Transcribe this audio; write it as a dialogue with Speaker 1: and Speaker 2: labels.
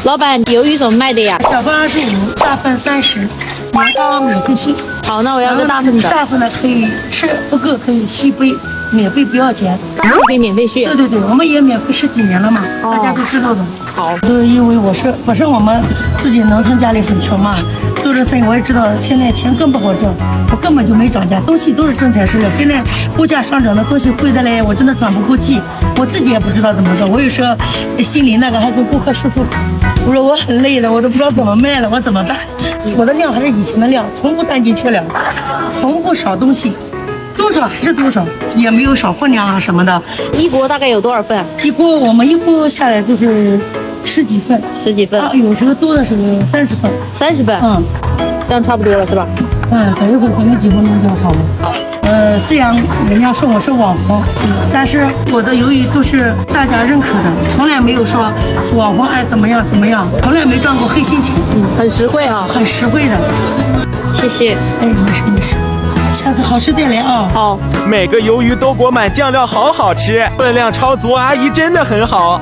Speaker 1: 老板，鱿鱼怎么卖的呀？
Speaker 2: 小份25，大份30，年糕免费续。
Speaker 1: 好，那我要个大份的。
Speaker 2: 大份的可以吃，不够可以续杯，免费不要钱。
Speaker 1: 大份可以免费续。
Speaker 2: 对对对，我们也免费10几年了嘛，大家都知道的。
Speaker 1: 好，
Speaker 2: 都因为本身我们自己农村家里很穷嘛，做这生意我也知道，现在钱更不好挣，我根本就没涨价，东西都是真材实料。现在物价上涨的东西贵的嘞，我真的喘不过气，我自己也不知道怎么做。我有时候心里那个还跟顾客诉，我说我很累的，我都不知道怎么卖了，我怎么办？我的量还是以前的量，从不担惊缺两，从不少东西。多少还是多少，也没有少分量啊什么的。
Speaker 1: 一锅大概有多少份？
Speaker 2: 一锅我们一锅下来就是10几份
Speaker 1: ，10几份
Speaker 2: 啊，有时候多的时候30份。
Speaker 1: 30份，这样差不多了是吧？
Speaker 2: 等一会儿可能几分钟就好了。虽然人家说我是网红，但是我的鱿鱼都是大家认可的，从来没有说网红爱怎么样怎么样，从来没赚过黑心钱。
Speaker 1: 很实惠啊，
Speaker 2: 很实惠的。
Speaker 1: 谢谢。
Speaker 2: 哎，没事没事。下次好吃再来啊！
Speaker 1: 好，
Speaker 3: 每个鱿鱼都裹满酱料，好好吃，分量超足，阿姨真的很好。